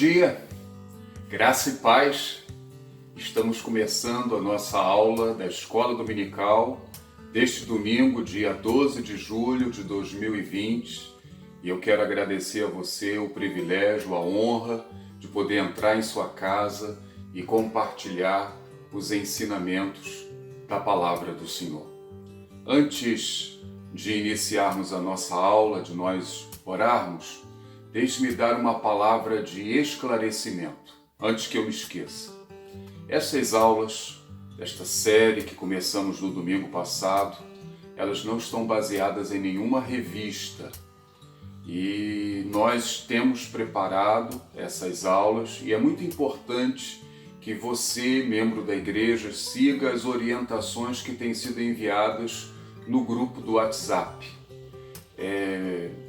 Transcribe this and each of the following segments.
dia, graça e paz. Estamos começando a nossa aula da Escola Dominical deste domingo, dia 12 de julho de 2020. E eu quero agradecer a você o privilégio, a honra de poder entrar em sua casa e compartilhar os ensinamentos da Palavra do Senhor. Antes de iniciarmos a nossa aula, de nós orarmos, deixe-me dar uma palavra de esclarecimento, antes que eu me esqueça. Essas aulas, desta série que começamos no domingo passado, elas não estão baseadas em nenhuma revista. E nós temos preparado essas aulas e é muito importante que você, membro da igreja, siga as orientações que têm sido enviadas no grupo do WhatsApp.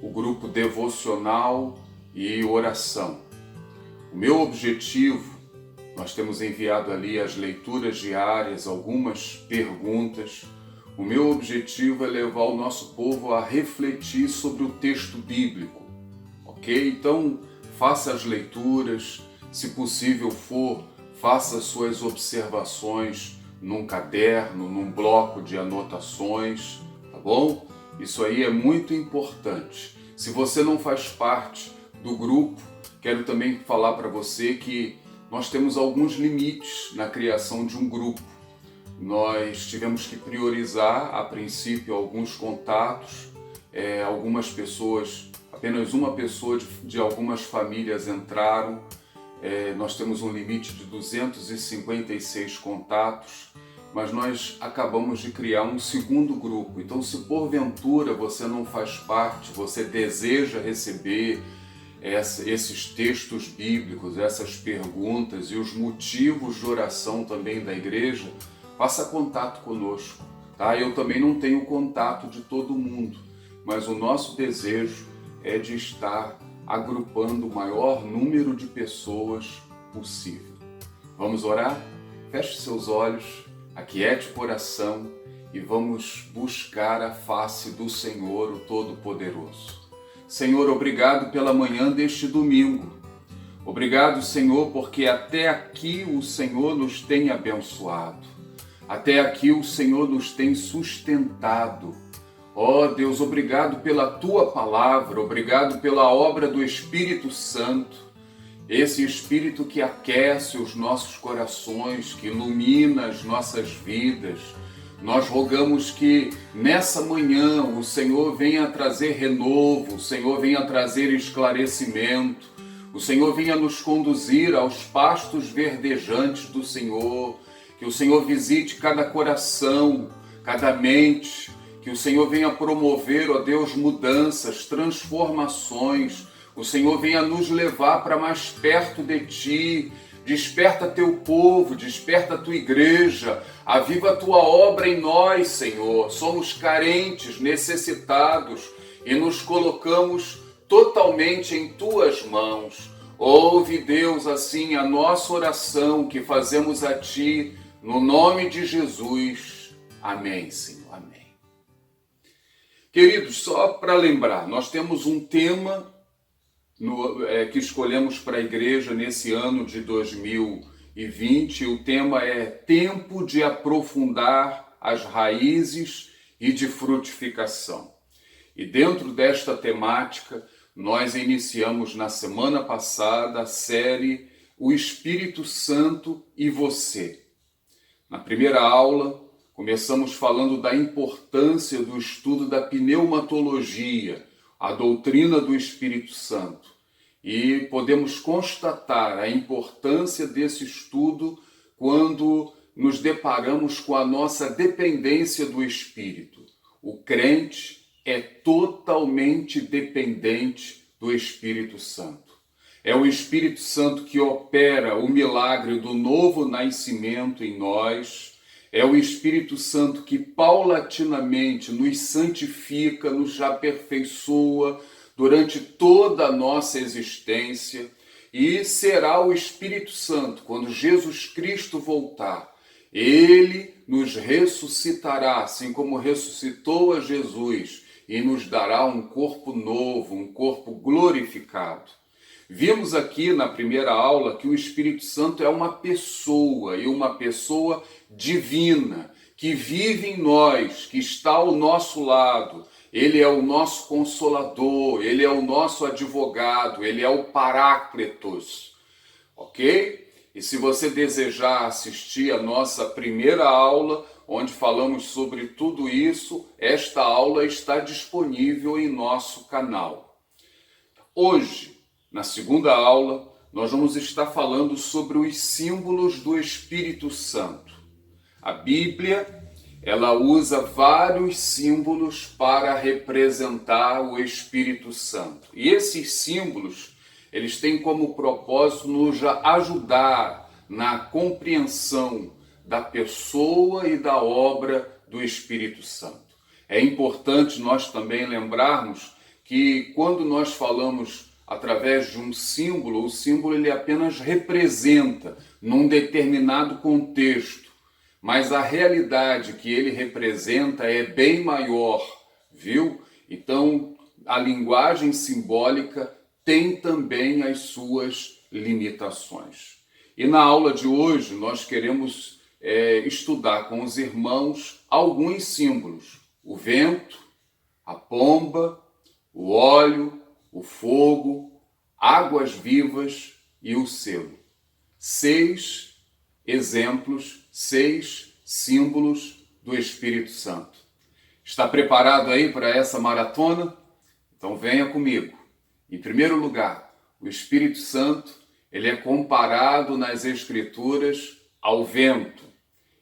O grupo devocional e oração. O meu objetivo, nós temos enviado ali as leituras diárias, algumas perguntas. O meu objetivo é levar o nosso povo a refletir sobre o texto bíblico, ok? Então, faça as leituras, se possível for, faça suas observações num caderno, num bloco de anotações, tá bom? Isso aí é muito importante. Se você não faz parte do grupo, quero também falar para você que nós temos alguns limites na criação de um grupo. Nós tivemos que priorizar, a princípio, alguns contatos, algumas pessoas, apenas uma pessoa de algumas famílias entraram. Nós temos um limite de 256 contatos, mas nós acabamos de criar um segundo grupo. Então, se porventura você não faz parte, você deseja receber esses textos bíblicos, essas perguntas e os motivos de oração também da igreja, faça contato conosco, tá? Eu também não tenho contato de todo mundo, mas o nosso desejo é de estar agrupando o maior número de pessoas possível. Vamos orar? Feche seus olhos, aquiete o coração e vamos buscar a face do Senhor, o Todo-Poderoso. Senhor, obrigado pela manhã deste domingo. Obrigado, Senhor, porque até aqui o Senhor nos tem abençoado. Até aqui o Senhor nos tem sustentado. Ó Deus, obrigado pela Tua palavra, obrigado pela obra do Espírito Santo. Esse Espírito que aquece os nossos corações, que ilumina as nossas vidas. Nós rogamos que nessa manhã o Senhor venha trazer renovo, o Senhor venha trazer esclarecimento, o Senhor venha nos conduzir aos pastos verdejantes do Senhor, que o Senhor visite cada coração, cada mente, que o Senhor venha promover, ó Deus, mudanças, transformações, o Senhor venha nos levar para mais perto de Ti. Desperta Teu povo, desperta a Tua igreja, aviva a Tua obra em nós, Senhor. Somos carentes, necessitados e nos colocamos totalmente em Tuas mãos. Ouve, Deus, assim a nossa oração que fazemos a Ti, no nome de Jesus. Amém, Senhor. Amém. Queridos, só para lembrar, nós temos um tema que escolhemos para a igreja nesse ano de 2020. O tema é tempo de aprofundar as raízes e de frutificação. E dentro desta temática, nós iniciamos na semana passada a série O Espírito Santo e Você. Na primeira aula, começamos falando da importância do estudo da pneumatologia, a doutrina do Espírito Santo. E podemos constatar a importância desse estudo quando nos deparamos com a nossa dependência do Espírito. O crente é totalmente dependente do Espírito Santo. É o Espírito Santo que opera o milagre do novo nascimento em nós. É o Espírito Santo que paulatinamente nos santifica, nos aperfeiçoa durante toda a nossa existência. E será o Espírito Santo, quando Jesus Cristo voltar, Ele nos ressuscitará, assim como ressuscitou a Jesus, e nos dará um corpo novo, um corpo glorificado. Vimos aqui na primeira aula que o Espírito Santo é uma pessoa, e uma pessoa divina, que vive em nós, que está ao nosso lado. Ele é o nosso consolador, ele é o nosso advogado, ele é o Paráclitos, ok? E se você desejar assistir a nossa primeira aula, onde falamos sobre tudo isso, esta aula está disponível em nosso canal. Hoje, na segunda aula, nós vamos estar falando sobre os símbolos do Espírito Santo. A Bíblia, ela usa vários símbolos para representar o Espírito Santo. E esses símbolos, eles têm como propósito nos ajudar na compreensão da pessoa e da obra do Espírito Santo. É importante nós também lembrarmos que quando nós falamos através de um símbolo, o símbolo ele apenas representa num determinado contexto, mas a realidade que ele representa é bem maior, viu? Então, a linguagem simbólica tem também as suas limitações. E na aula de hoje nós queremos estudar com os irmãos alguns símbolos: o vento, a pomba, o óleo, o fogo, águas vivas e o selo. 6 exemplos, 6 símbolos do Espírito Santo. Está preparado aí para essa maratona? Então venha comigo. Em primeiro lugar, o Espírito Santo, ele é comparado nas Escrituras ao vento.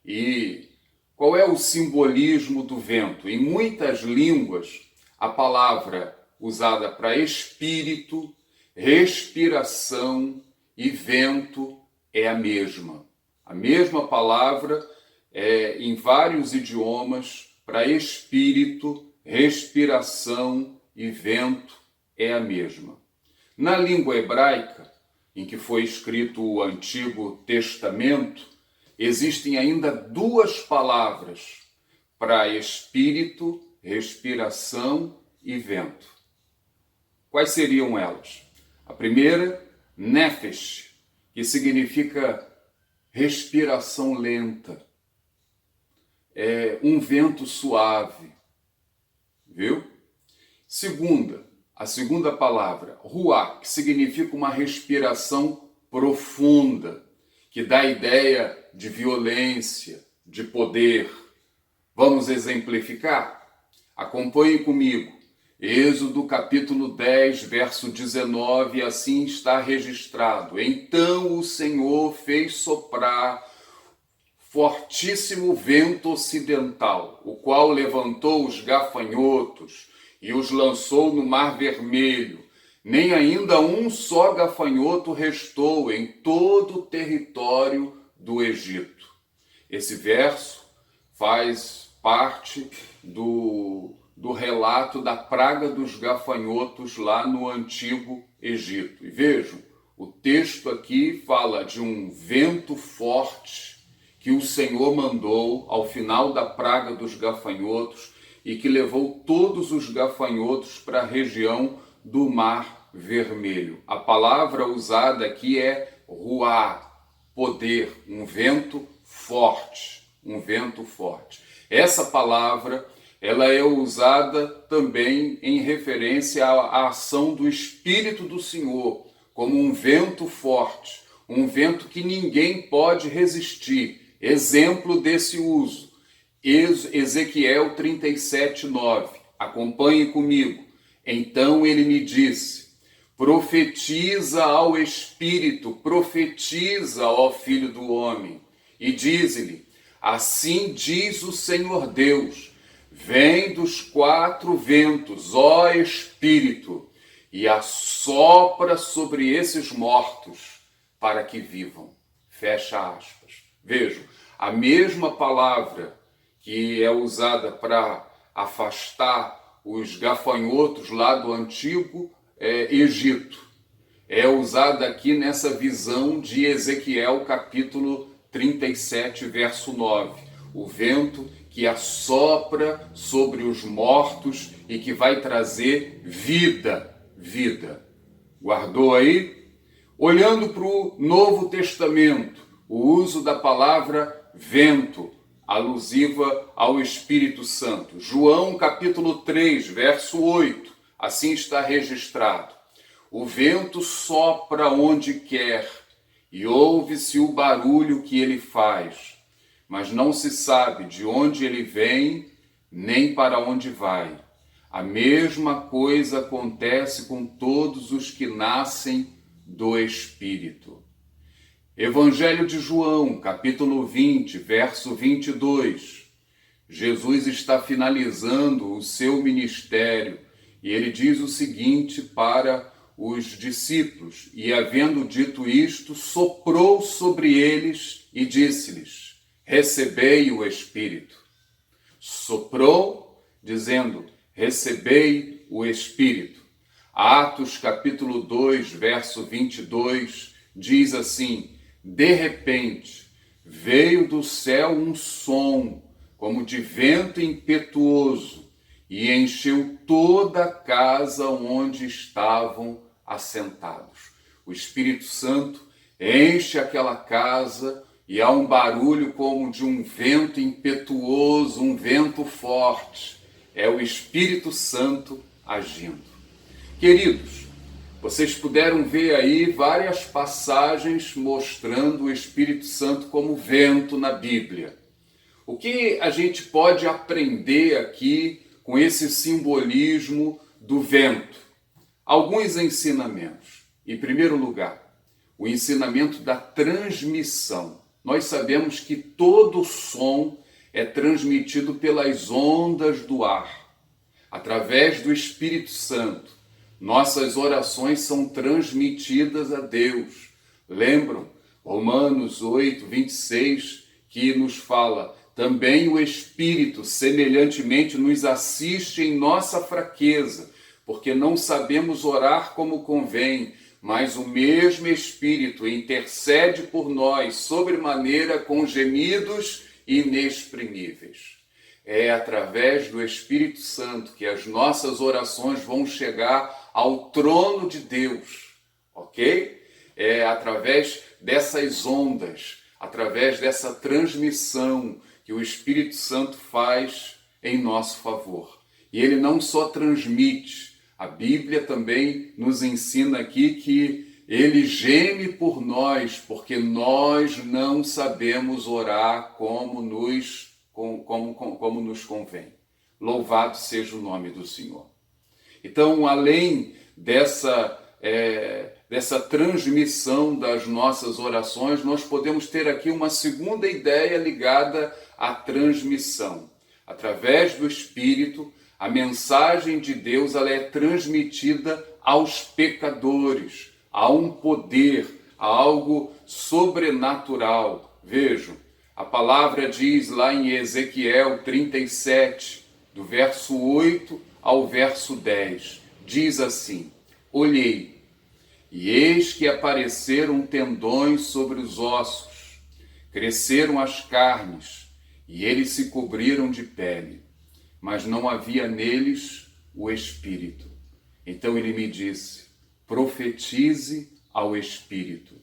E qual é o simbolismo do vento? Em muitas línguas, a palavra usada para espírito, respiração e vento é a mesma. A mesma palavra em vários idiomas para espírito, respiração e vento é a mesma. Na língua hebraica, em que foi escrito o Antigo Testamento, existem ainda 2 palavras para espírito, respiração e vento. Quais seriam elas? A primeira, nefesh, que significa respiração lenta. É um vento suave, viu? A segunda palavra, ruach, que significa uma respiração profunda, que dá a ideia de violência, de poder. Vamos exemplificar? Acompanhe comigo. Êxodo capítulo 10, verso 19, assim está registrado. Então o Senhor fez soprar fortíssimo vento ocidental, o qual levantou os gafanhotos e os lançou no Mar Vermelho. Nem ainda um só gafanhoto restou em todo o território do Egito. Esse verso faz parte do relato da praga dos gafanhotos lá no Antigo Egito. E vejam, o texto aqui fala de um vento forte que o Senhor mandou ao final da praga dos gafanhotos e que levou todos os gafanhotos para a região do Mar Vermelho. A palavra usada aqui é ruá, poder, um vento forte, um vento forte. Essa palavra, ela é usada também em referência à ação do Espírito do Senhor, como um vento forte, um vento que ninguém pode resistir. Exemplo desse uso, Ezequiel 37:9. Acompanhe comigo. Então ele me disse: profetiza ao Espírito, profetiza, ó Filho do Homem, e dize-lhe: assim diz o Senhor Deus, vem dos 4 ventos, ó Espírito, e assopra sobre esses mortos para que vivam. Fecha aspas. Vejam, a mesma palavra que é usada para afastar os gafanhotos lá do Antigo Egito, é usada aqui nessa visão de Ezequiel capítulo 37, verso 9. O vento que assopra sobre os mortos e que vai trazer vida. Guardou aí? Olhando para o Novo Testamento, o uso da palavra vento, alusiva ao Espírito Santo. João capítulo 3, verso 8, assim está registrado. O vento sopra onde quer e ouve-se o barulho que ele faz, mas não se sabe de onde ele vem nem para onde vai. A mesma coisa acontece com todos os que nascem do Espírito. Evangelho de João, capítulo 20, verso 22. Jesus está finalizando o seu ministério e ele diz o seguinte para os discípulos: e havendo dito isto, soprou sobre eles e disse-lhes: recebei o Espírito. Soprou, dizendo: recebei o Espírito. Atos capítulo 2, verso 22, diz assim: de repente veio do céu um som, como de vento impetuoso, e encheu toda a casa onde estavam assentados. O Espírito Santo enche aquela casa e há um barulho como de um vento impetuoso, um vento forte. É o Espírito Santo agindo. Queridos, vocês puderam ver aí várias passagens mostrando o Espírito Santo como vento na Bíblia. O que a gente pode aprender aqui com esse simbolismo do vento? Alguns ensinamentos. Em primeiro lugar, o ensinamento da transmissão. Nós sabemos que todo som é transmitido pelas ondas do ar, através do Espírito Santo. Nossas orações são transmitidas a Deus. Lembram? Romanos 8, 26, que nos fala: também o Espírito semelhantemente nos assiste em nossa fraqueza, porque não sabemos orar como convém, mas o mesmo Espírito intercede por nós sobremaneira com gemidos inexprimíveis. É através do Espírito Santo que as nossas orações vão chegar ao trono de Deus, ok? É através dessas ondas, através dessa transmissão que o Espírito Santo faz em nosso favor. E ele não só transmite, a Bíblia também nos ensina aqui que ele geme por nós, porque nós não sabemos orar como nos convém. Louvado seja o nome do Senhor. Então, além dessa transmissão das nossas orações, nós podemos ter aqui uma segunda ideia ligada à transmissão. Através do Espírito, a mensagem de Deus ela é transmitida aos pecadores, a um poder, a algo sobrenatural. Vejam, a palavra diz lá em Ezequiel 37, do verso 8 ao verso 10, diz assim: olhei, e eis que apareceram tendões sobre os ossos, cresceram as carnes, e eles se cobriram de pele, mas não havia neles o Espírito. Então ele me disse: profetize ao Espírito.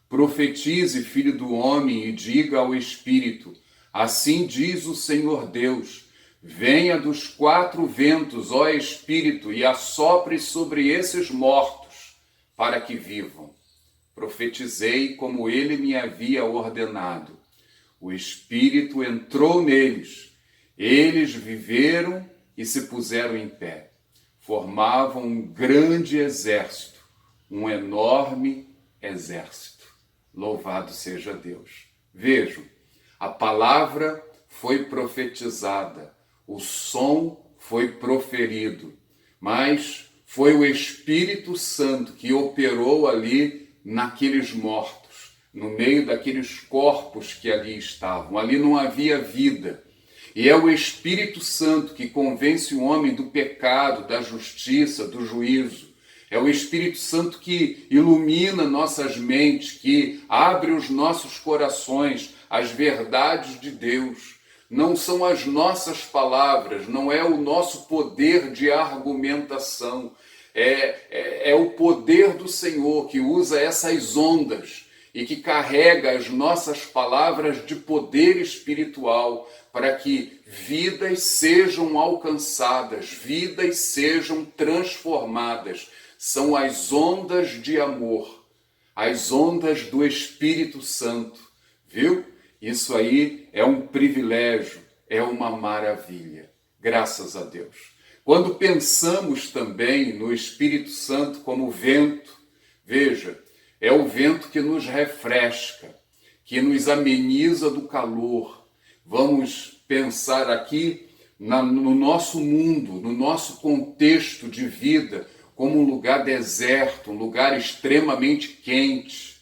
Profetize, filho do homem, e diga ao Espírito: assim diz o Senhor Deus, venha dos quatro ventos, ó Espírito, e assopre sobre esses mortos, para que vivam. Profetizei como ele me havia ordenado. O Espírito entrou neles, eles viveram e se puseram em pé. Formavam um grande exército, um enorme exército. Louvado seja Deus. Vejam, a palavra foi profetizada, o som foi proferido, mas foi o Espírito Santo que operou ali naqueles mortos, no meio daqueles corpos que ali estavam. Ali não havia vida. E é o Espírito Santo que convence o homem do pecado, da justiça, do juízo. É o Espírito Santo que ilumina nossas mentes, que abre os nossos corações às verdades de Deus. Não são as nossas palavras, não é o nosso poder de argumentação, é o poder poder do Senhor que usa essas ondas e que carrega as nossas palavras de poder espiritual para que vidas sejam alcançadas, vidas sejam transformadas. São as ondas de amor, as ondas do Espírito Santo, viu? Isso aí é um privilégio, é uma maravilha, graças a Deus. Quando pensamos também no Espírito Santo como vento, veja, é o vento que nos refresca, que nos ameniza do calor. Vamos pensar aqui no nosso mundo, no nosso contexto de vida, como um lugar deserto, um lugar extremamente quente.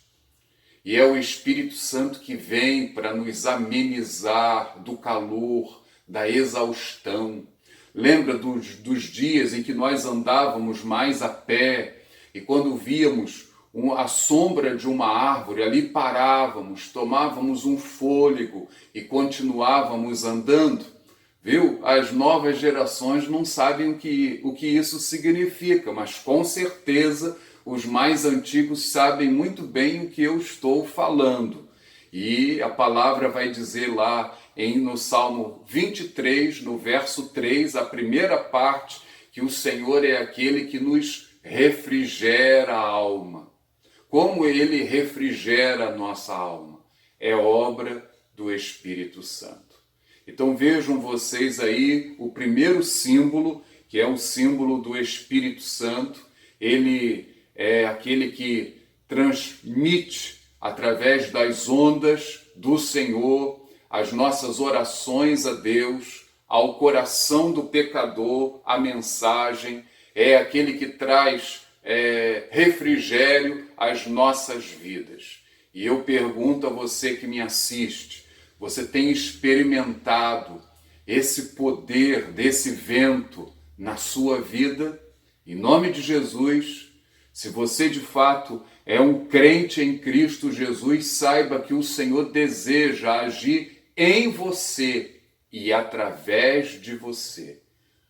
E é o Espírito Santo que vem para nos amenizar do calor, da exaustão. Lembra dos dias em que nós andávamos mais a pé e quando víamos a sombra de uma árvore, ali parávamos, tomávamos um fôlego e continuávamos andando? Viu? As novas gerações não sabem o que isso significa, mas com certeza os mais antigos sabem muito bem o que eu estou falando. E a palavra vai dizer lá no Salmo 23, no verso 3, a primeira parte, que o Senhor é aquele que nos refrigera a alma. Como Ele refrigera a nossa alma? É obra do Espírito Santo. Então vejam vocês aí o primeiro símbolo, que é o símbolo do Espírito Santo. Ele é aquele que transmite através das ondas do Senhor as nossas orações a Deus, ao coração do pecador, a mensagem. É aquele que traz refrigério às nossas vidas. E eu pergunto a você que me assiste, você tem experimentado esse poder desse vento na sua vida? Em nome de Jesus, se você de fato é um crente em Cristo Jesus, saiba que o Senhor deseja agir em você e através de você.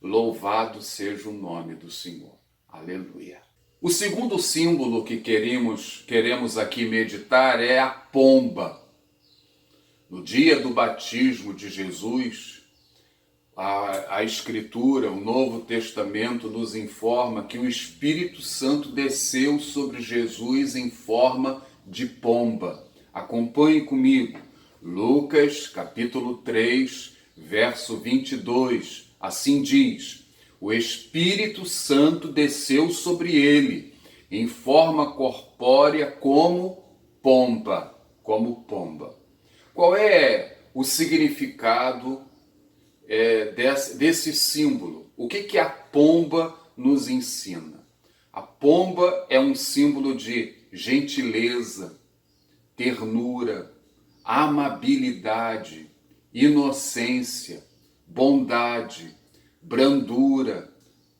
Louvado seja o nome do Senhor. Aleluia. O segundo símbolo que queremos aqui meditar é a pomba. No dia do batismo de Jesus, a Escritura, o Novo Testamento, nos informa que o Espírito Santo desceu sobre Jesus em forma de pomba. Acompanhe comigo. Lucas, capítulo 3, verso 22. Assim diz: o Espírito Santo desceu sobre ele, em forma corpórea como pomba. Qual é o significado desse símbolo? O que a pomba nos ensina? A pomba é um símbolo de gentileza, ternura, amabilidade, inocência, bondade, brandura,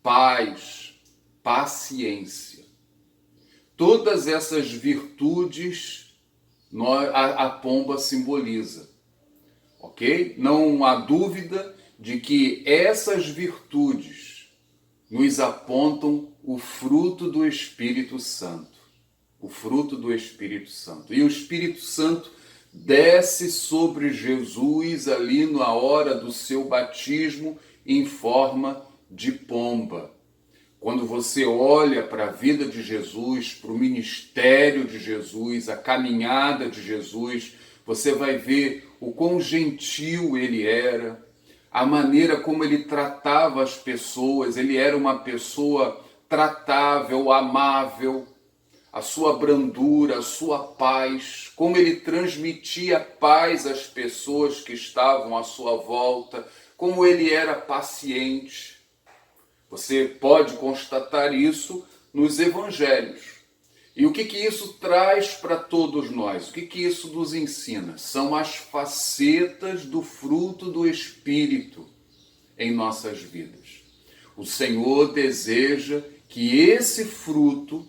paz, paciência. Todas essas virtudes a pomba simboliza, ok? Não há dúvida de que essas virtudes nos apontam o fruto do Espírito Santo. O fruto do Espírito Santo. E o Espírito Santo desce sobre Jesus ali na hora do seu batismo em forma de pomba. Quando você olha para a vida de Jesus, para o ministério de Jesus, a caminhada de Jesus, você vai ver o quão gentil ele era, a maneira como ele tratava as pessoas. Ele era uma pessoa tratável, amável, a sua brandura, a sua paz, como ele transmitia paz às pessoas que estavam à sua volta, como ele era paciente. Você pode constatar isso nos evangelhos. E o que isso traz para todos nós? O que isso nos ensina? São as facetas do fruto do Espírito em nossas vidas. O Senhor deseja que esse fruto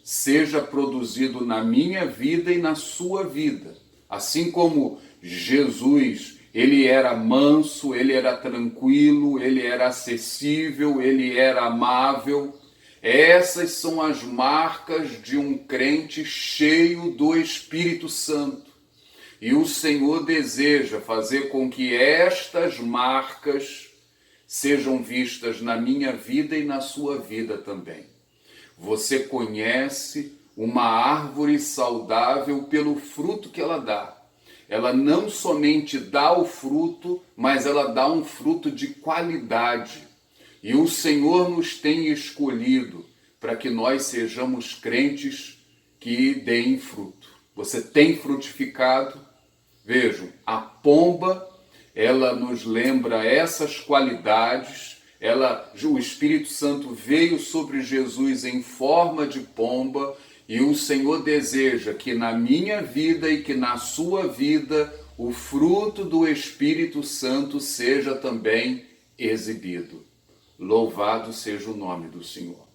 seja produzido na minha vida e na sua vida. Assim como Jesus, ele era manso, ele era tranquilo, ele era acessível, ele era amável. Essas são as marcas de um crente cheio do Espírito Santo. E o Senhor deseja fazer com que estas marcas sejam vistas na minha vida e na sua vida também. Você conhece uma árvore saudável pelo fruto que ela dá. Ela não somente dá o fruto, mas ela dá um fruto de qualidade. E o Senhor nos tem escolhido para que nós sejamos crentes que deem fruto. Você tem frutificado? Vejam, a pomba, ela nos lembra essas qualidades. O Espírito Santo veio sobre Jesus em forma de pomba, e o Senhor deseja que na minha vida e que na sua vida o fruto do Espírito Santo seja também exibido. Louvado seja o nome do Senhor.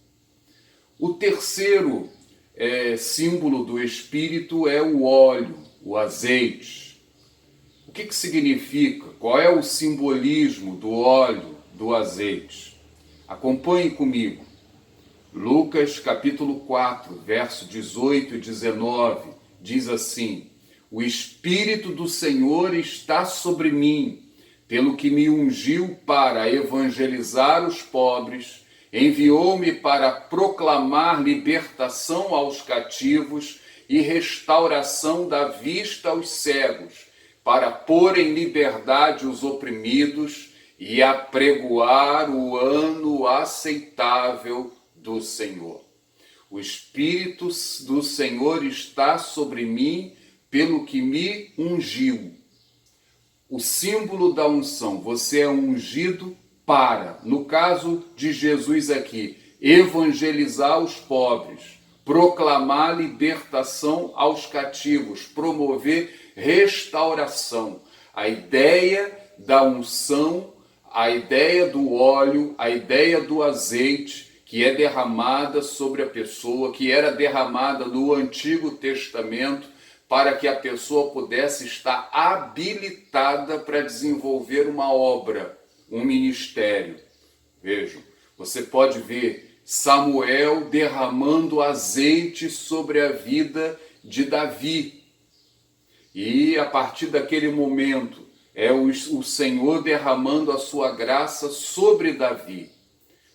O terceiro símbolo do Espírito é o óleo, o azeite. O que significa? Qual é o simbolismo do óleo, do azeite? Acompanhe comigo. Lucas capítulo 4, verso 18 e 19, diz assim: o Espírito do Senhor está sobre mim, pelo que me ungiu para evangelizar os pobres, enviou-me para proclamar libertação aos cativos e restauração da vista aos cegos, para pôr em liberdade os oprimidos e apregoar o ano aceitável do Senhor. O Espírito do Senhor está sobre mim, pelo que me ungiu. O símbolo da unção, você é ungido para, no caso de Jesus aqui, evangelizar os pobres, proclamar libertação aos cativos, promover restauração. A ideia da unção, a ideia do óleo, a ideia do azeite, que é derramada sobre a pessoa, que era derramada no Antigo Testamento, para que a pessoa pudesse estar habilitada para desenvolver uma obra, um ministério. Vejam, você pode ver Samuel derramando azeite sobre a vida de Davi. E a partir daquele momento, é o Senhor derramando a sua graça sobre Davi.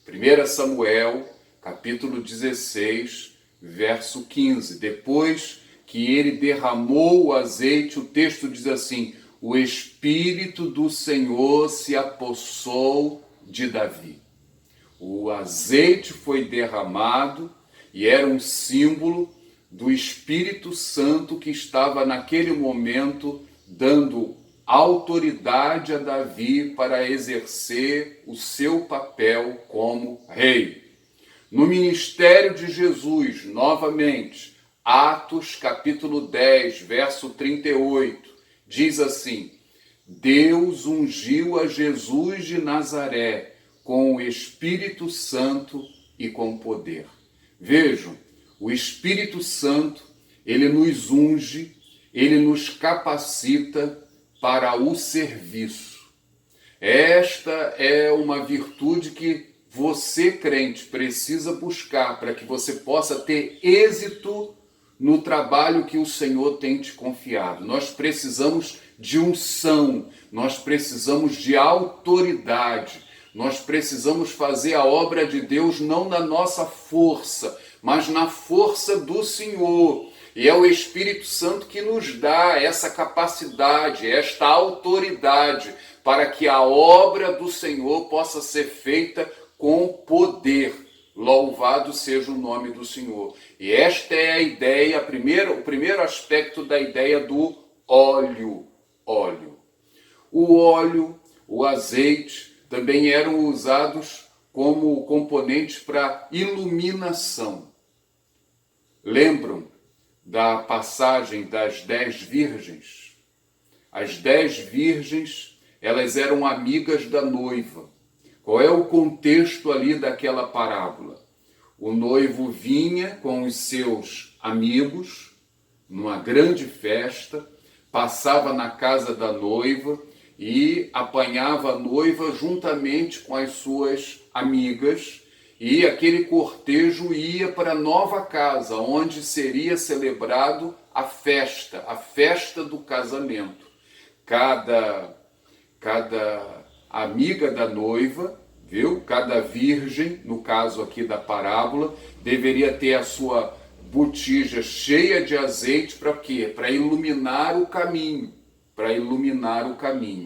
1 Samuel, capítulo 16, verso 15. Depois que ele derramou o azeite, o texto diz assim: o Espírito do Senhor se apossou de Davi. O azeite foi derramado e era um símbolo do Espírito Santo que estava naquele momento dando autoridade a Davi para exercer o seu papel como rei. No ministério de Jesus, novamente, Atos capítulo 10, verso 38, diz assim: Deus ungiu a Jesus de Nazaré com o Espírito Santo e com poder. Vejam, o Espírito Santo, ele nos unge, ele nos capacita para o serviço. Esta é uma virtude que você, crente, precisa buscar para que você possa ter êxito no trabalho que o Senhor tem te confiado. Nós precisamos de unção, nós precisamos de autoridade, nós precisamos fazer a obra de Deus não na nossa força, mas na força do Senhor. E é o Espírito Santo que nos dá essa capacidade, esta autoridade, para que a obra do Senhor possa ser feita com poder. Louvado seja o nome do Senhor. E esta é a ideia, o primeiro aspecto da ideia do óleo. O óleo, o azeite, também eram usados como componentes para iluminação. Lembram da passagem das 10 virgens? As 10 virgens, elas eram amigas da noiva. Qual é o contexto ali daquela parábola? O noivo vinha com os seus amigos numa grande festa, passava na casa da noiva e apanhava a noiva juntamente com as suas amigas, e aquele cortejo ia para a nova casa, onde seria celebrado a festa do casamento. Cada amiga da noiva, viu? Cada virgem, no caso aqui da parábola, deveria ter a sua botija cheia de azeite para quê? Para iluminar o caminho,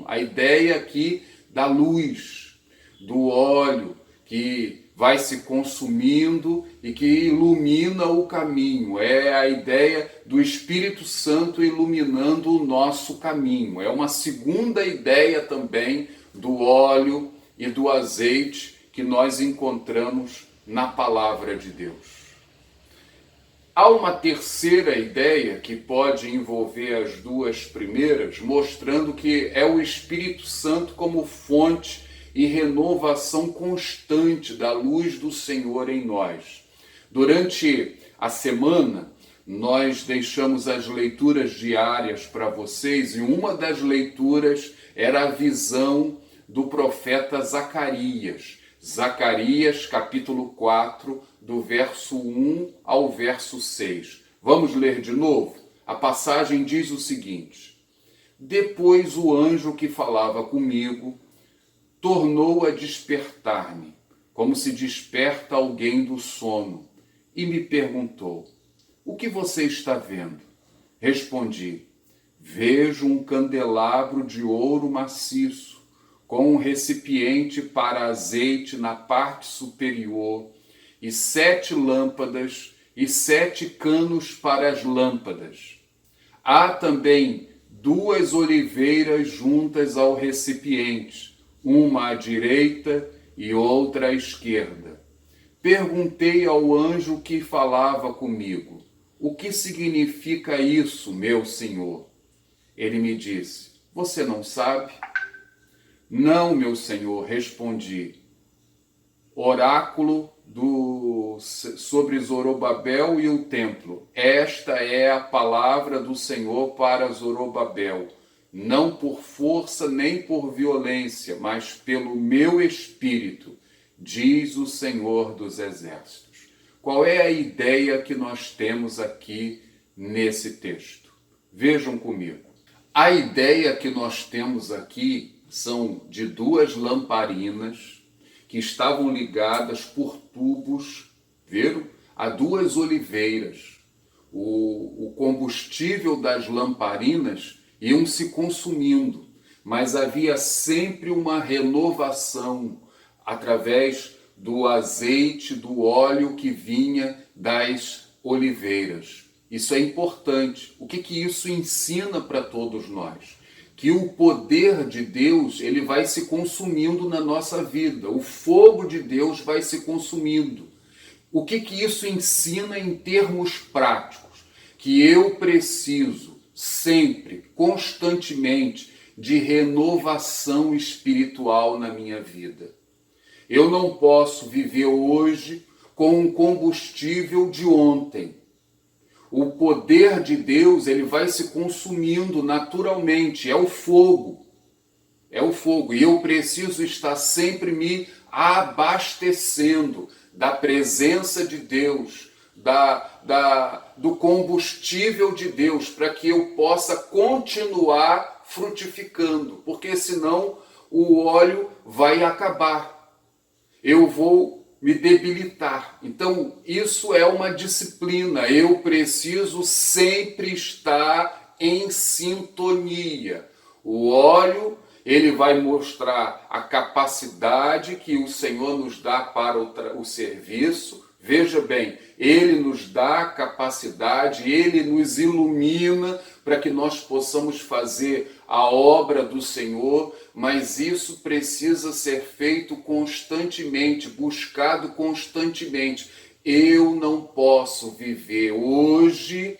A ideia aqui da luz, do óleo que vai se consumindo e que ilumina o caminho. É a ideia do Espírito Santo iluminando o nosso caminho. É uma segunda ideia também do óleo e do azeite que nós encontramos na palavra de Deus. Há uma terceira ideia que pode envolver as duas primeiras, mostrando que é o Espírito Santo como fonte e renovação constante da luz do Senhor em nós. Durante a semana, nós deixamos as leituras diárias para vocês, e uma das leituras era a visão do profeta Zacarias. Zacarias, capítulo 4, do verso 1 ao verso 6. Vamos ler de novo? A passagem diz o seguinte: Depois o anjo que falava comigo tornou a despertar-me, como se desperta alguém do sono, e me perguntou: O que você está vendo? Respondi: Vejo um candelabro de ouro maciço, com um recipiente para azeite na parte superior, e 7 lâmpadas e 7 canos para as lâmpadas. Há também 2 oliveiras juntas ao recipiente, uma à direita e outra à esquerda. Perguntei ao anjo que falava comigo: O que significa isso, meu senhor? Ele me disse: Você não sabe? Não, meu senhor, respondi. Oráculo sobre Zorobabel e o templo. Esta é a palavra do Senhor para Zorobabel, não por força nem por violência, mas pelo meu espírito, diz o Senhor dos Exércitos. Qual é a ideia que nós temos aqui nesse texto? Vejam comigo. A ideia que nós temos aqui são de 2 lamparinas que estavam ligadas por tubos, viram? A 2 oliveiras. O combustível das lamparinas iam se consumindo, mas havia sempre uma renovação através do azeite, do óleo que vinha das oliveiras. Isso é importante. O que isso ensina para todos nós? Que o poder de Deus, ele vai se consumindo na nossa vida. O fogo de Deus vai se consumindo. O que isso ensina em termos práticos? Que eu preciso sempre, constantemente, de renovação espiritual na minha vida. Eu não posso viver hoje com um combustível de ontem. O poder de Deus, ele vai se consumindo naturalmente, é o fogo. E eu preciso estar sempre me abastecendo da presença de Deus, do combustível de Deus, para que eu possa continuar frutificando, porque senão o óleo vai acabar. Eu vou me debilitar. Então, isso é uma disciplina. Eu preciso sempre estar em sintonia. O óleo, ele vai mostrar a capacidade que o Senhor nos dá para o serviço. Veja bem, ele nos dá a capacidade, ele nos ilumina para que nós possamos fazer a obra do Senhor, mas isso precisa ser feito constantemente, buscado constantemente. Eu não posso viver hoje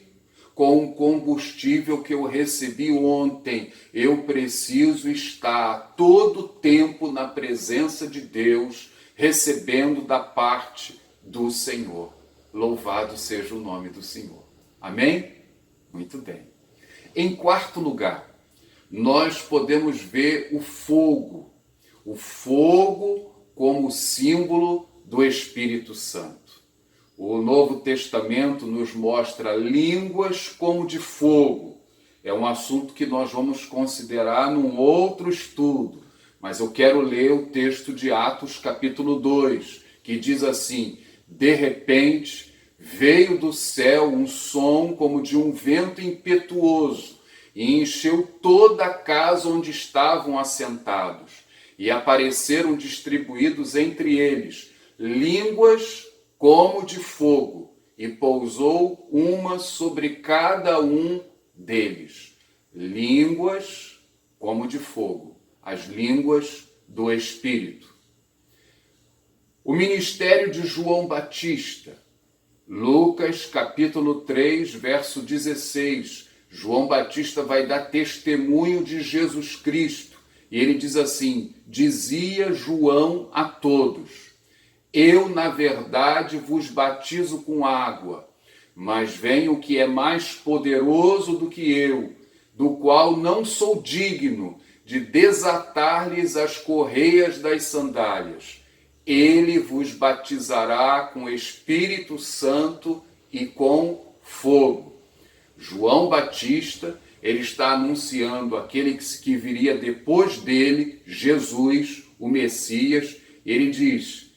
com o combustível que eu recebi ontem. Eu preciso estar todo o tempo na presença de Deus, recebendo da parte do Senhor. Louvado seja o nome do Senhor. Amém? Muito bem. Em quarto lugar, nós podemos ver o fogo como símbolo do Espírito Santo. O Novo Testamento nos mostra línguas como de fogo. É um assunto que nós vamos considerar num outro estudo, mas eu quero ler o texto de Atos capítulo 2, que diz assim: de repente veio do céu um som como de um vento impetuoso e encheu toda a casa onde estavam assentados. E apareceram distribuídos entre eles línguas como de fogo, e pousou uma sobre cada um deles. Línguas como de fogo, as línguas do Espírito. O ministério de João Batista, Lucas capítulo 3, verso 16. João Batista vai dar testemunho de Jesus Cristo. E ele diz assim: dizia João a todos: eu, na verdade, vos batizo com água, mas vem o que é mais poderoso do que eu, do qual não sou digno de desatar-lhes as correias das sandálias. Ele vos batizará com Espírito Santo e com fogo. João Batista, ele está anunciando aquele que viria depois dele, Jesus, o Messias. Ele diz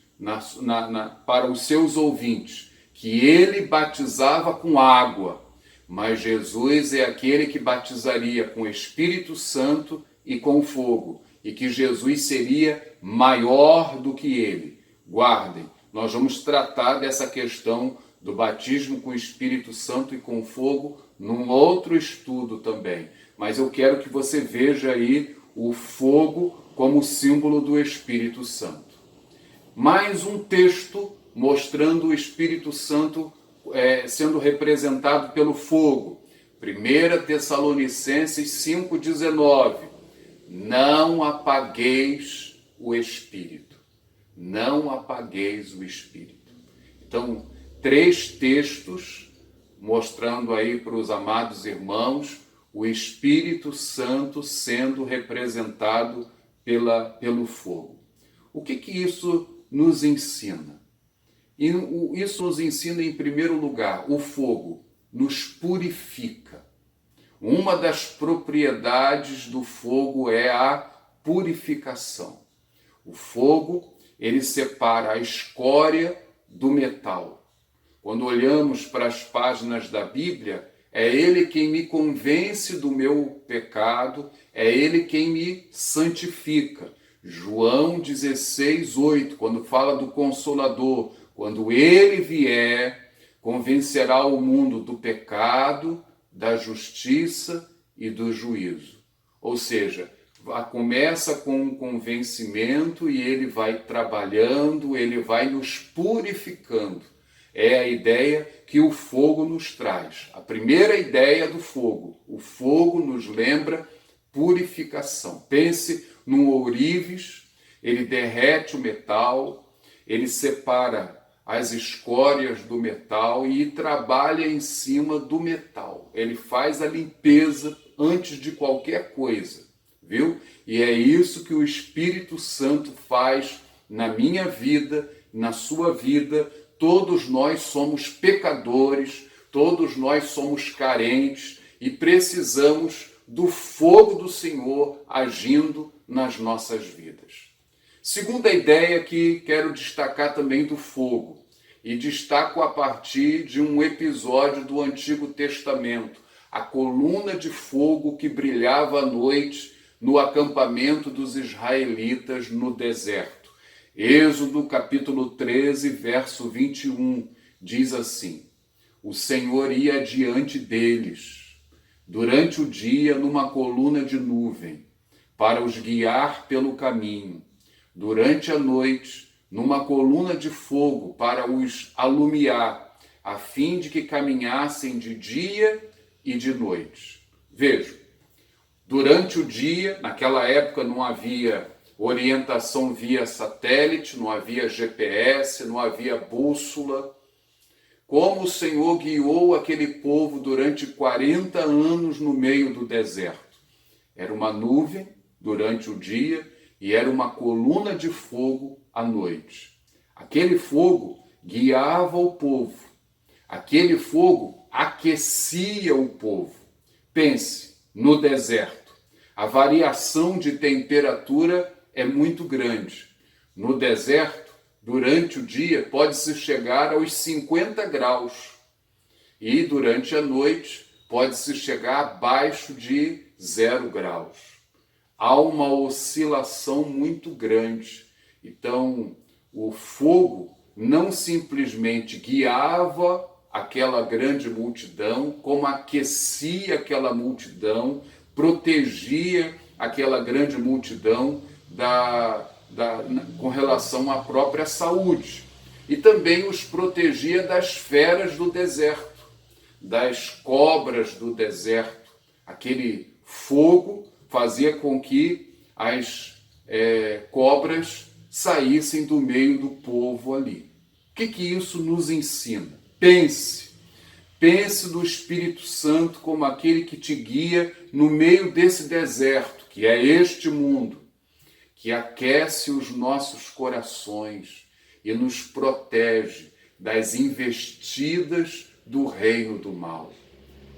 para os seus ouvintes que ele batizava com água, mas Jesus é aquele que batizaria com Espírito Santo e com fogo, e que Jesus seria maior do que ele. Guardem, nós vamos tratar dessa questão do batismo com Espírito Santo e com fogo num outro estudo também. Mas eu quero que você veja aí o fogo como símbolo do Espírito Santo. Mais um texto mostrando o Espírito Santo sendo representado pelo fogo. 1 Tessalonicenses 5,19. Não apagueis o Espírito. Não apagueis o Espírito. Então, 3 textos mostrando aí para os amados irmãos o Espírito Santo sendo representado pelo fogo. O que isso nos ensina? Isso nos ensina, em primeiro lugar, o fogo nos purifica. Uma das propriedades do fogo é a purificação. O fogo, ele separa a escória do metal. Quando olhamos para as páginas da Bíblia, é ele quem me convence do meu pecado, é ele quem me santifica. João 16:8, quando fala do Consolador, quando ele vier, convencerá o mundo do pecado, da justiça e do juízo. Ou seja, começa com um convencimento e ele vai trabalhando, ele vai nos purificando. É a ideia que o fogo nos traz. A primeira ideia do fogo. O fogo nos lembra purificação. Pense num ourives, ele derrete o metal, ele separa as escórias do metal e trabalha em cima do metal. Ele faz a limpeza antes de qualquer coisa, viu? E é isso que o Espírito Santo faz na minha vida, na sua vida. Todos nós somos pecadores, todos nós somos carentes e precisamos do fogo do Senhor agindo nas nossas vidas. Segunda ideia que quero destacar também do fogo, e destaco a partir de um episódio do Antigo Testamento, a coluna de fogo que brilhava à noite no acampamento dos israelitas no deserto. Êxodo capítulo 13, verso 21, diz assim: o Senhor ia adiante deles, durante o dia numa coluna de nuvem, para os guiar pelo caminho, durante a noite numa coluna de fogo, para os alumiar, a fim de que caminhassem de dia e de noite. Vejam, durante o dia, naquela época não havia orientação via satélite, não havia GPS, não havia bússola. Como o Senhor guiou aquele povo durante 40 anos no meio do deserto. Era uma nuvem durante o dia e era uma coluna de fogo à noite. Aquele fogo guiava o povo. Aquele fogo aquecia o povo. Pense, no deserto, a variação de temperatura é muito grande. No deserto, durante o dia, pode-se chegar aos 50 graus. E durante a noite, pode-se chegar abaixo de 0 graus. Há uma oscilação muito grande. Então, o fogo não simplesmente guiava aquela grande multidão, como aquecia aquela multidão, protegia aquela grande multidão com relação à própria saúde. E também os protegia das feras do deserto, das cobras do deserto. Aquele fogo fazia com que as cobras saíssem do meio do povo ali. O que isso nos ensina? Pense no Espírito Santo como aquele que te guia no meio desse deserto, que é este mundo, que aquece os nossos corações e nos protege das investidas do reino do mal.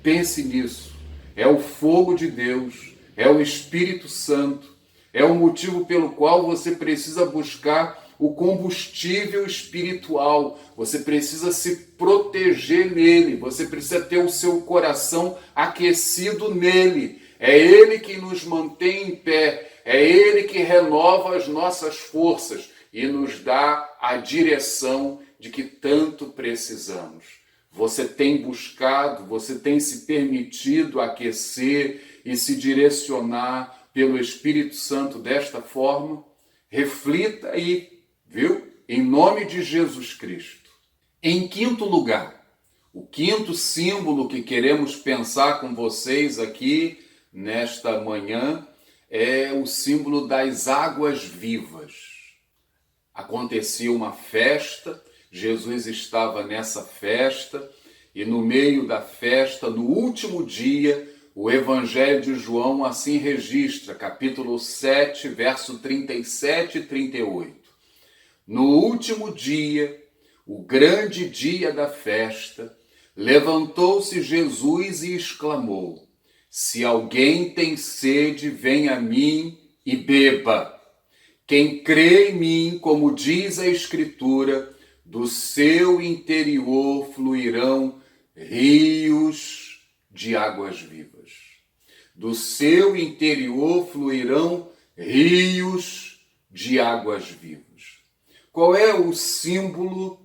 Pense nisso. É o fogo de Deus, é o Espírito Santo, é o motivo pelo qual você precisa buscar o combustível espiritual. Você precisa se proteger nele, você precisa ter o seu coração aquecido nele. É ele que nos mantém em pé, é ele que renova as nossas forças e nos dá a direção de que tanto precisamos. Você tem buscado, você tem se permitido aquecer e se direcionar pelo Espírito Santo desta forma? Reflita aí, viu? Em nome de Jesus Cristo. Em quinto lugar, o quinto símbolo que queremos pensar com vocês aqui nesta manhã é o símbolo das águas vivas. Acontecia uma festa, Jesus estava nessa festa e no meio da festa, no último dia, o Evangelho de João assim registra, capítulo 7, verso 37 e 38. No último dia, o grande dia da festa, levantou-se Jesus e exclamou: se alguém tem sede, venha a mim e beba. Quem crê em mim, como diz a Escritura, do seu interior fluirão rios de águas vivas. Do seu interior fluirão rios de águas vivas. Qual é o símbolo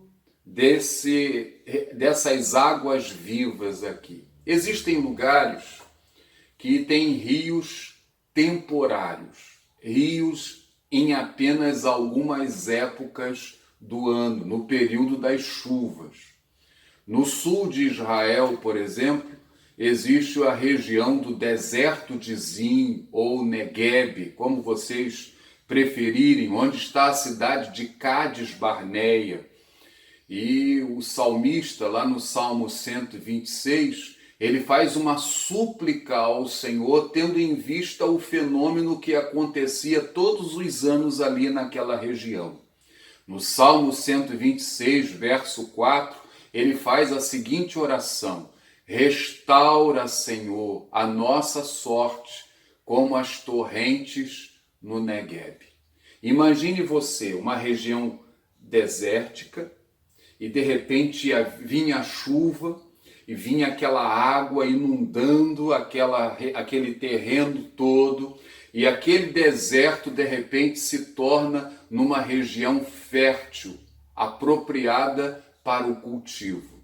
dessas águas vivas aqui? Existem lugares que têm rios temporários, rios em apenas algumas épocas do ano, no período das chuvas. No sul de Israel, por exemplo, existe a região do deserto de Zin ou Negueb, como vocês preferirem, onde está a cidade de Cádiz Barneia. E o salmista, lá no Salmo 126, ele faz uma súplica ao Senhor, tendo em vista o fenômeno que acontecia todos os anos ali naquela região. No Salmo 126, verso 4, ele faz a seguinte oração: restaura, Senhor, a nossa sorte, como as torrentes no Negueb. Imagine você, uma região desértica, e de repente vinha a chuva, e vinha aquela água inundando aquele terreno todo, e aquele deserto de repente se torna numa região fértil, apropriada para o cultivo.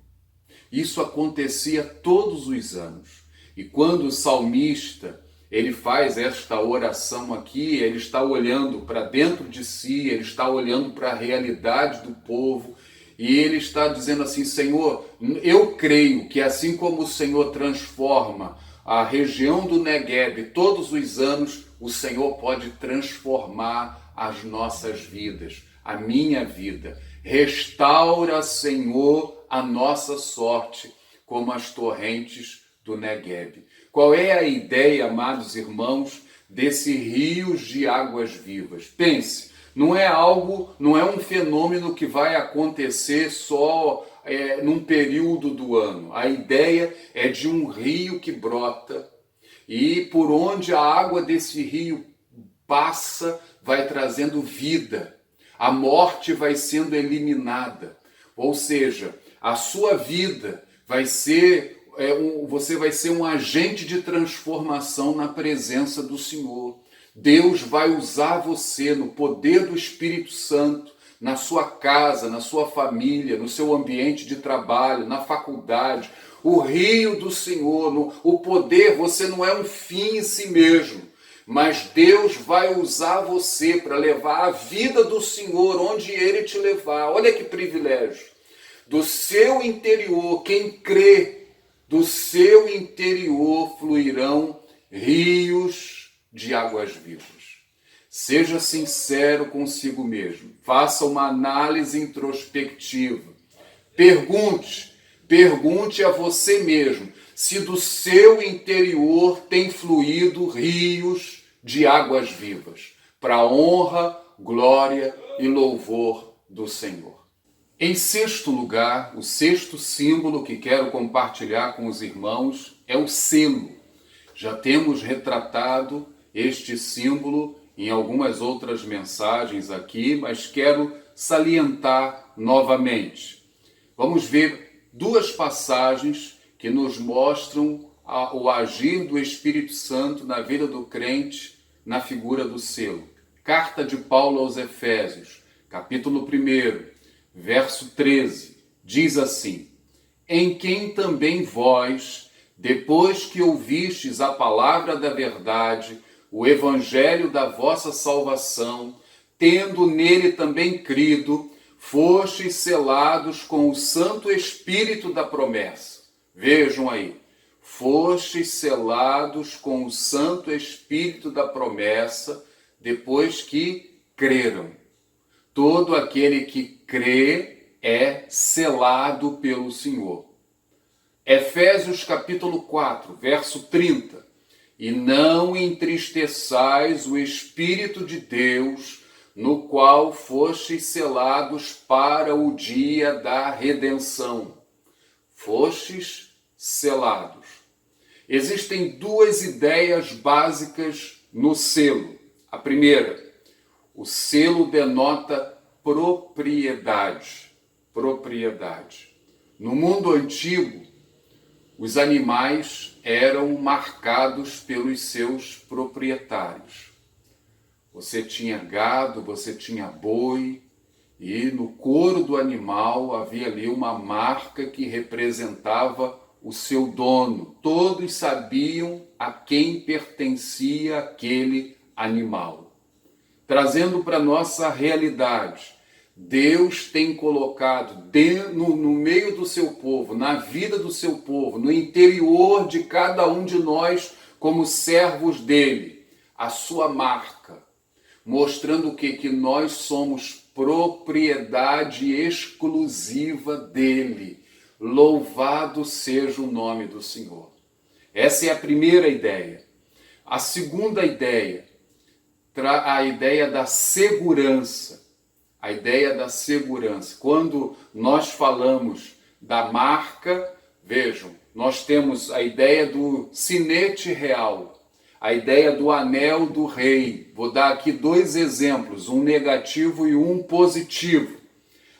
Isso acontecia todos os anos. E quando o salmista ele faz esta oração aqui, ele está olhando para dentro de si, ele está olhando para a realidade do povo, e ele está dizendo assim: Senhor, eu creio que assim como o Senhor transforma a região do Negueb todos os anos, o Senhor pode transformar as nossas vidas, a minha vida. Restaura, Senhor, a nossa sorte, como as torrentes do Negueb. Qual é a ideia, amados irmãos, desse rios de águas vivas? Pense, Não é algo, não é um fenômeno que vai acontecer só num período do ano. A ideia é de um rio que brota e por onde a água desse rio passa, vai trazendo vida. A morte vai sendo eliminada. Ou seja, a sua vida vai ser, você vai ser um agente de transformação na presença do Senhor. Deus vai usar você no poder do Espírito Santo, na sua casa, na sua família, no seu ambiente de trabalho, na faculdade. O rio do Senhor, o poder, você não é um fim em si mesmo, mas Deus vai usar você para levar a vida do Senhor onde Ele te levar. Olha que privilégio. Do seu interior, quem crê, do seu interior fluirão rios de águas vivas. Seja sincero consigo mesmo. Faça uma análise introspectiva. Pergunte a você mesmo se do seu interior tem fluído rios de águas vivas, para a honra, glória e louvor do Senhor. Em sexto lugar, o sexto símbolo que quero compartilhar com os irmãos é o selo. Já temos retratado este símbolo em algumas outras mensagens aqui, mas quero salientar novamente. Vamos ver duas passagens que nos mostram o agir do Espírito Santo na vida do crente na figura do selo. Carta de Paulo aos Efésios, capítulo 1, verso 13, diz assim: em quem também vós, depois que ouvistes a palavra da verdade, o evangelho da vossa salvação, tendo nele também crido, fostes selados com o Santo Espírito da promessa. Vejam aí, fostes selados com o Santo Espírito da promessa, depois que creram. Todo aquele que crê é selado pelo Senhor. Efésios capítulo 4, verso 30. E não entristeçais o Espírito de Deus, no qual fostes selados para o dia da redenção. Fostes selados. Existem duas ideias básicas no selo. A primeira, o selo denota propriedade. Propriedade. No mundo antigo, os animais eram marcados pelos seus proprietários. Você tinha gado, você tinha boi, e no couro do animal havia ali uma marca que representava o seu dono. Todos sabiam a quem pertencia aquele animal. Trazendo para a nossa realidade, Deus tem colocado no meio do seu povo, na vida do seu povo, no interior de cada um de nós, como servos dele, a sua marca, mostrando o quê? Que nós somos propriedade exclusiva dele. Louvado seja o nome do Senhor. Essa é a primeira ideia. A segunda ideia, a ideia da segurança. A ideia da segurança. Quando nós falamos da marca, vejam, nós temos a ideia do sinete real, a ideia do anel do rei. Vou dar aqui dois exemplos, um negativo e um positivo.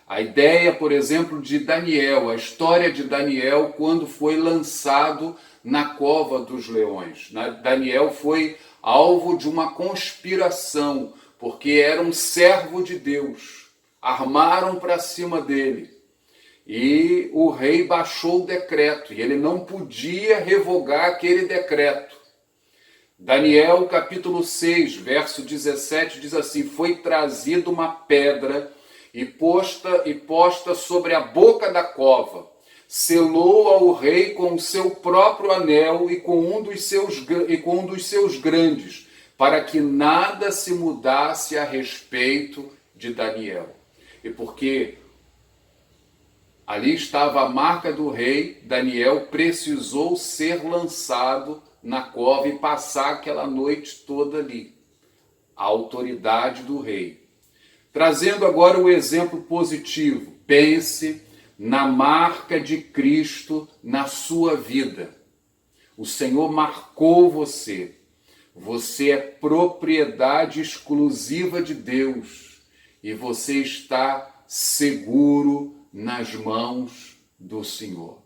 A ideia, por exemplo, de Daniel, a história de Daniel quando foi lançado na cova dos leões. Daniel foi alvo de uma conspiração, porque era um servo de Deus. Armaram para cima dele. E o rei baixou o decreto, e ele não podia revogar aquele decreto. Daniel capítulo 6, verso 17, diz assim: foi trazida uma pedra e posta sobre a boca da cova. Selou ao rei com o seu próprio anel e com um dos seus grandes, para que nada se mudasse a respeito de Daniel. E porque ali estava a marca do rei, Daniel precisou ser lançado na cova e passar aquela noite toda ali. A autoridade do rei. Trazendo agora o exemplo positivo. Pense na marca de Cristo na sua vida. O Senhor marcou você. Você é propriedade exclusiva de Deus e você está seguro nas mãos do Senhor.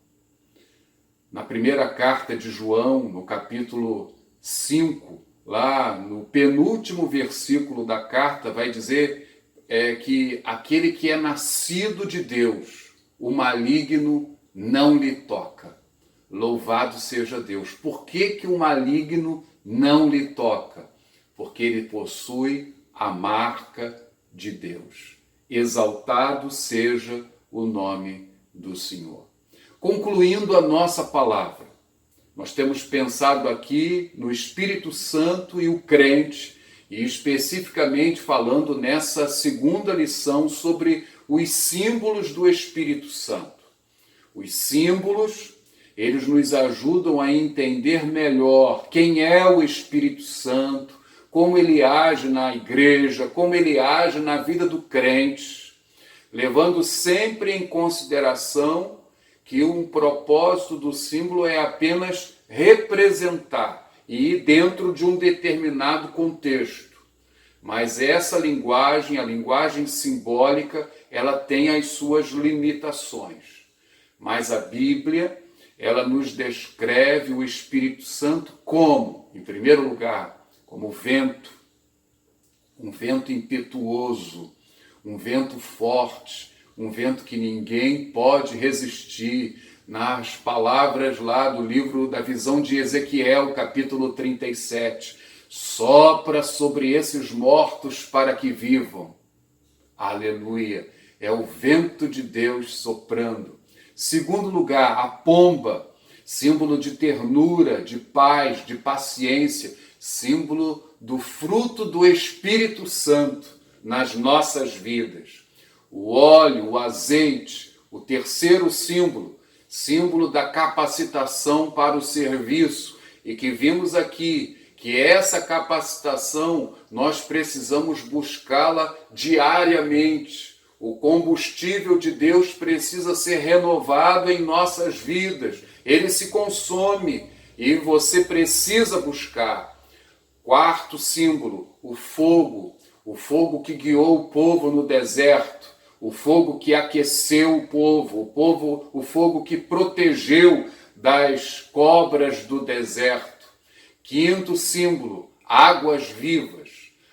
Na primeira carta de João, no capítulo 5, lá no penúltimo versículo da carta, vai dizer que aquele que é nascido de Deus, o maligno não lhe toca. Louvado seja Deus. Por que o maligno não lhe toca? Porque ele possui a marca de Deus. Exaltado seja o nome do Senhor. Concluindo a nossa palavra, nós temos pensado aqui no Espírito Santo e o crente, e especificamente falando nessa segunda lição sobre os símbolos do Espírito Santo. Os símbolos, eles nos ajudam a entender melhor quem é o Espírito Santo, como ele age na igreja, como ele age na vida do crente, levando sempre em consideração que um propósito do símbolo é apenas representar e ir dentro de um determinado contexto. Mas essa linguagem, a linguagem simbólica, ela tem as suas limitações. Mas a Bíblia, ela nos descreve o Espírito Santo como, em primeiro lugar, como vento, um vento impetuoso, um vento forte, um vento que ninguém pode resistir. Nas palavras lá do livro da visão de Ezequiel, capítulo 37, sopra sobre esses mortos para que vivam. Aleluia! É o vento de Deus soprando. Segundo lugar, a pomba, símbolo de ternura, de paz, de paciência, símbolo do fruto do Espírito Santo nas nossas vidas. O óleo, o azeite, o terceiro símbolo, símbolo da capacitação para o serviço, e que vimos aqui que essa capacitação nós precisamos buscá-la diariamente. O combustível de Deus precisa ser renovado em nossas vidas. Ele se consome e você precisa buscar. Quarto símbolo, o fogo que guiou o povo no deserto, o fogo que aqueceu o povo, o fogo que protegeu das cobras do deserto. Quinto símbolo, águas vivas,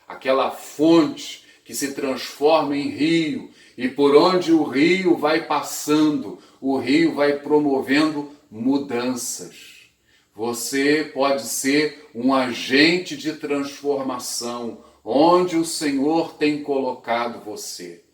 aquela fonte que se transforma em rio, e por onde o rio vai passando, o rio vai promovendo mudanças. Você pode ser um agente de transformação, onde o Senhor tem colocado você.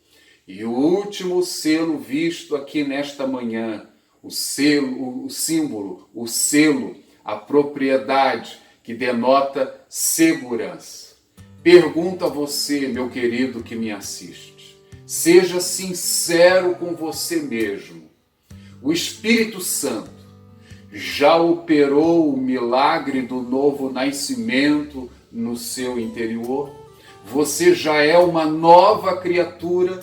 E o último selo visto aqui nesta manhã, o símbolo, o selo, a propriedade que denota segurança. Pergunto a você, meu querido que me assiste, seja sincero com você mesmo. O Espírito Santo já operou o milagre do novo nascimento no seu interior? Você já é uma nova criatura?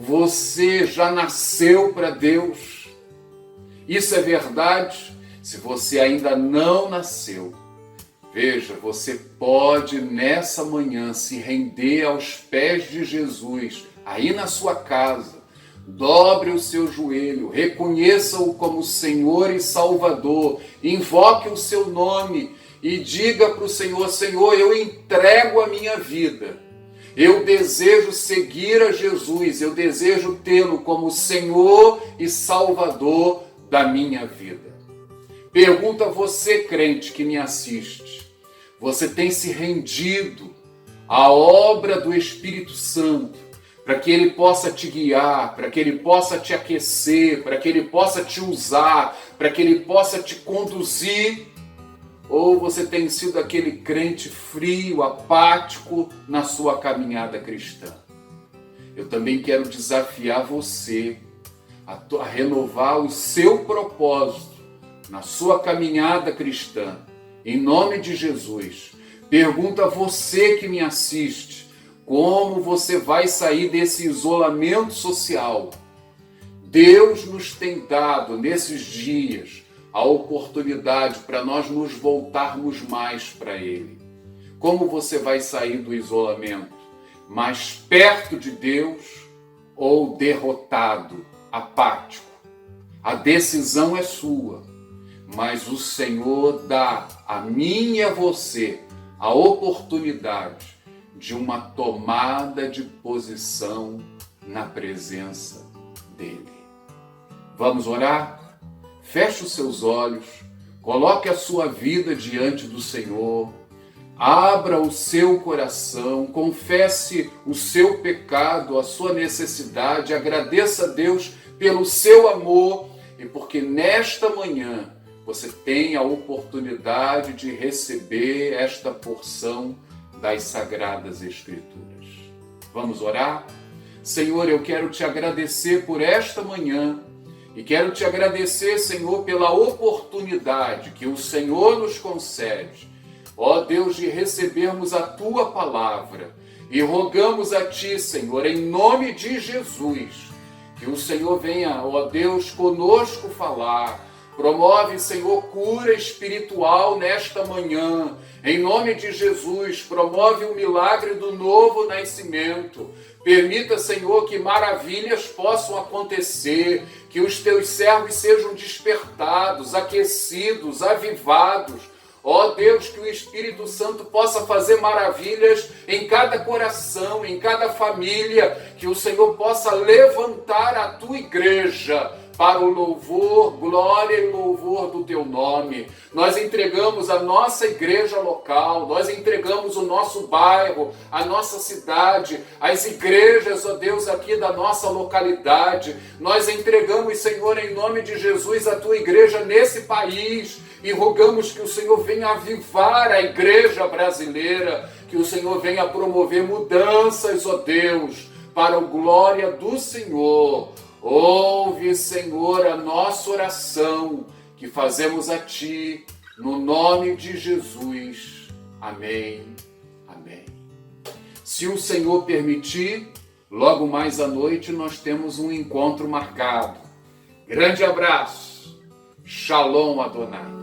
Você já nasceu para Deus? Isso é verdade? Se você ainda não nasceu, veja, você pode nessa manhã se render aos pés de Jesus, aí na sua casa. Dobre o seu joelho, reconheça-o como Senhor e Salvador, invoque o seu nome e diga para o Senhor: Senhor, eu entrego a minha vida. Eu desejo seguir a Jesus, eu desejo tê-lo como Senhor e Salvador da minha vida. Pergunto a você, crente que me assiste, você tem se rendido à obra do Espírito Santo para que ele possa te guiar, para que ele possa te aquecer, para que ele possa te usar, para que ele possa te conduzir? Ou você tem sido aquele crente frio, apático na sua caminhada cristã? Eu também quero desafiar você a renovar o seu propósito na sua caminhada cristã. Em nome de Jesus, pergunto a você que me assiste: como você vai sair desse isolamento social. Deus nos tem dado nesses dias a oportunidade para nós nos voltarmos mais para Ele. Como você vai sair do isolamento? Mais perto de Deus ou derrotado, apático? A decisão é sua, mas o Senhor dá a mim e a você a oportunidade de uma tomada de posição na presença dEle. Vamos orar? Feche os seus olhos, coloque a sua vida diante do Senhor, abra o seu coração, confesse o seu pecado, a sua necessidade, agradeça a Deus pelo seu amor e porque nesta manhã você tem a oportunidade de receber esta porção das Sagradas Escrituras. Vamos orar? Senhor, eu quero te agradecer por esta manhã e quero te agradecer, Senhor, pela oportunidade que o Senhor nos concede, ó Deus, de recebermos a Tua palavra e rogamos a Ti, Senhor, em nome de Jesus, que o Senhor venha, ó Deus, conosco falar. Promove, Senhor, cura espiritual nesta manhã. Em nome de Jesus, promove o milagre do novo nascimento. Permita, Senhor, que maravilhas possam acontecer, que os teus servos sejam despertados, aquecidos, avivados. Ó Deus, que o Espírito Santo possa fazer maravilhas em cada coração, em cada família, que o Senhor possa levantar a tua igreja para o louvor, glória e louvor do teu nome. Nós entregamos a nossa igreja local, nós entregamos o nosso bairro, a nossa cidade, as igrejas, ó Deus, aqui da nossa localidade. Nós entregamos, Senhor, em nome de Jesus, a tua igreja nesse país e rogamos que o Senhor venha avivar a igreja brasileira, que o Senhor venha promover mudanças, ó Deus, para a glória do Senhor. Ouve, Senhor, a nossa oração que fazemos a Ti, no nome de Jesus. Amém. Amém. Se o Senhor permitir, logo mais à noite nós temos um encontro marcado. Grande abraço. Shalom Adonai.